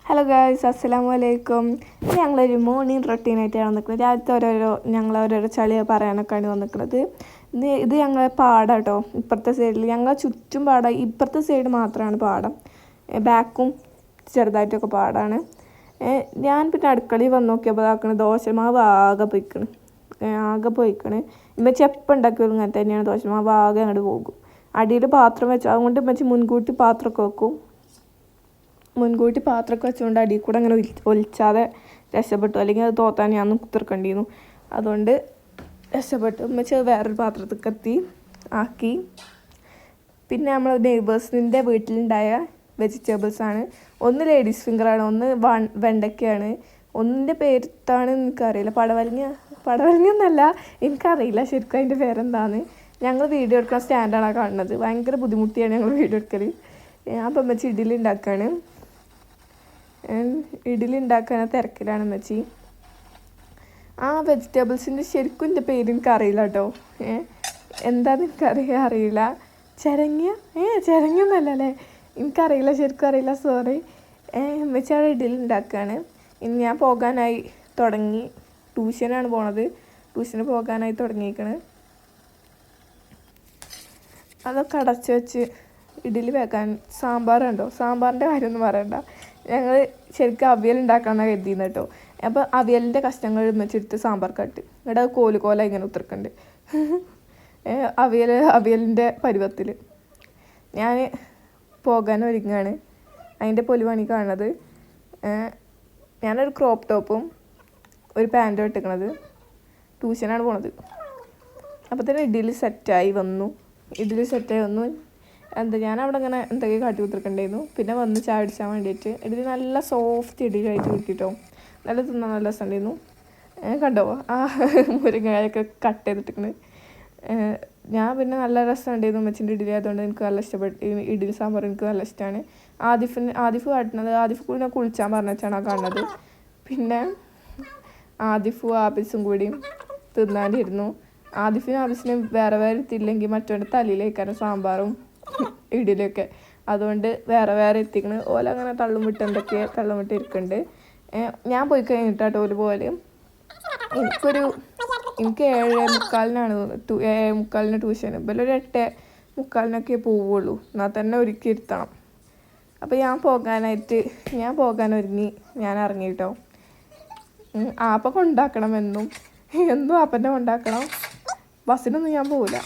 Hello guys, അസ്സലാമു അലൈക്കും. ഞങ്ങളൊരു മോർണിംഗ് റൊട്ടീനായിട്ടാണ് വന്നിരിക്കുന്നത്. രാവിലത്തെ ഓരോരോ ചളി പറയാനൊക്കെയാണ് വന്നിരിക്കുന്നത്. ഇത് ഞങ്ങളെ പാടം കേട്ടോ. ഇപ്പുറത്തെ സൈഡിൽ ഞങ്ങളെ ചുറ്റും പാടം, ഇപ്പുറത്തെ സൈഡ് മാത്രമാണ് പാടം, ബാക്കും ചെറുതായിട്ടൊക്കെ പാടാണ്. ഞാൻ പിന്നെ അടുക്കളയിൽ വന്ന് നോക്കിയപ്പോൾ ആക്കണ ദോശമാവ് ആകെ പോയിക്കണ്. ഇമ്മച്ചി എപ്പം ഉണ്ടാക്കിയത് ഇങ്ങനെ തന്നെയാണ്. ദോശമാവ് ആകെ അങ്ങോട്ട് പോകും. അടിയിൽ പാത്രം വെച്ചു, അതുകൊണ്ട് ഇമ്മച്ചി മുൻകൂട്ടി പാത്രമൊക്കെ വെക്കും. മുൻകൂട്ടി പാത്രമൊക്കെ വെച്ചുകൊണ്ട് അടിയിൽ കൂടെ അങ്ങനെ ഒലിച്ചാതെ രക്ഷപ്പെട്ടു. അല്ലെങ്കിൽ അത് തോത്താൻ ഞാൻ കുത്തിർക്കേണ്ടിയിരുന്നു. അതുകൊണ്ട് രക്ഷപ്പെട്ടു. ഉമ്മച്ചി വേറൊരു പാത്രത്തിൽ ആക്കി. പിന്നെ നമ്മൾ നെയ്ബേഴ്സിൻ്റെ വീട്ടിലുണ്ടായ വെജിറ്റബിൾസാണ്. ഒന്ന് ലേഡീസ് ഫിംഗറാണ്, ഒന്ന് വെണ്ടയ്ക്കയാണ്. ഒന്നിൻ്റെ പേരിട്ടാണ് എനിക്കറിയില്ല. പടവലങ്ങ എനിക്കറിയില്ല ശരിക്കും അതിൻ്റെ പേരെന്താന്ന്. ഞങ്ങൾ വീഡിയോ എടുക്കുന്ന സ്റ്റാൻഡാണ് കാണുന്നത്. ഭയങ്കര ബുദ്ധിമുട്ടിയാണ് ഞങ്ങൾ വീഡിയോ എടുക്കൽ. അപ്പം ഉമ്മച്ചി ഇഡ്ഡലി ഉണ്ടാക്കുകയാണ്. ഇഡ്ഡലി ഉണ്ടാക്കാൻ തിരക്കിലാണ് ഉമ്മച്ചി. ആ വെജിറ്റബിൾസിൻ്റെ ശരിക്കും എൻ്റെ പേര് എനിക്കറിയില്ല കേട്ടോ. എന്താണെന്ന് അറിയില്ല. ചിരങ്ങയൊന്നല്ല അല്ലേ, എനിക്കറിയില്ല, ശരിക്കും അറിയില്ല, സോറി. ഉമ്മച്ചി അവിടെ ഇഡ്ഡലി ഉണ്ടാക്കുകയാണ്. ഇനി ഞാൻ പോകാനായി തുടങ്ങി. ട്യൂഷനാണ് പോണത്. ട്യൂഷന് പോകാനായി തുടങ്ങിയിരിക്കണ്. അതൊക്കെ അടച്ച് വെച്ച് ഇഡ്ഡലി വെക്കാൻ സാമ്പാറുണ്ടോ. സാമ്പാറിൻ്റെ കാര്യമൊന്നും പറയണ്ട. ഞങ്ങൾ ശരിക്കും അവിയൽ ഉണ്ടാക്കാമെന്നാണ് കരുതിയിരുന്നത് കേട്ടോ. അപ്പോൾ അവിയലിൻ്റെ കഷ്ണങ്ങൾ വെച്ചെടുത്ത് സാമ്പാർ കട്ട് ഇവിടെ കോല ഇങ്ങനെ ഉത്തർക്കുന്നുണ്ട്. അവിയലിൻ്റെ പരുവത്തിൽ ഞാൻ പോകാൻ ഒരുങ്ങാണ്. അതിൻ്റെ പൊലിവാണി കാണുന്നത്. ഞാനൊരു ക്രോപ്പ് ടോപ്പും ഒരു പാൻറ്റും ഇട്ടിക്കണത്. ട്യൂഷനാണ് പോണത്. അപ്പോൾ തന്നെ ഇഡ്ഡലി സെറ്റായി വന്നു. ഞാൻ അവിടെ ഇങ്ങനെ എന്തൊക്കെ കാട്ടി കുത്തിർക്കണ്ടായിരുന്നു. പിന്നെ വന്ന് ചായ അടിച്ചാൻ വേണ്ടിയിട്ട് ഇഡ്ഡലി നല്ല സോഫ്റ്റ് ഇഡ്ഡലി ആയിട്ട് കിട്ടിയിട്ടോ. നല്ല തിന്നാൻ നല്ല രസമുണ്ടായിരുന്നു. കണ്ടോ ആ മുരിങ്ങയൊക്കെ കട്ട് ചെയ്തിട്ടിരിക്കണ്. ഞാൻ പിന്നെ നല്ല രസമുണ്ടായിരുന്നു. ഉമ്മച്ചിൻ്റെ ഇഡ്ഡലി ആയതുകൊണ്ട് എനിക്ക് നല്ല ഇഷ്ടപ്പെട്ടു. ഇഡ്ഡലി സാമ്പാർ എനിക്ക് നല്ല ഇഷ്ടമാണ്. ആദിഫ് കാട്ടുന്നത്, ആദിഫ് കൂടി കുളിച്ചാൻ പറഞ്ഞാണ് കാണുന്നത്. പിന്നെ ആദിഫും കൂടിയും തിന്നാണ്ടിരുന്നു. ആദിഫിന് വേറെ എത്തിയില്ലെങ്കിൽ മറ്റവൻ്റെ തലയിലേക്കാണ് സാമ്പാറും ഇഡ്ഡലിയൊക്കെ. അതുകൊണ്ട് വേറെ എത്തിക്കണ്. ഓല അങ്ങനെ തള്ളും വിട്ട് ഇരിക്കുന്നുണ്ട്. ഞാൻ പോയി കഴിഞ്ഞിട്ടാട്ടോ ഓല് പോലെ. എനിക്ക് 7:45 ട്യൂഷൻ. ഇപ്പം ഒരു 8:45 പോവുള്ളൂ. എന്നാൽ തന്നെ ഒരുക്കി ഇരുത്തണം. അപ്പോൾ ഞാൻ പോകാൻ ഒരുങ്ങി. ഞാൻ ഇറങ്ങി കേട്ടോ. ആപ്പ കൊണ്ടാക്കണം. എന്നും ആപ്പൻ്റെ കൊണ്ടാക്കണം. ബസ്സിനൊന്നും ഞാൻ പോവില്ല.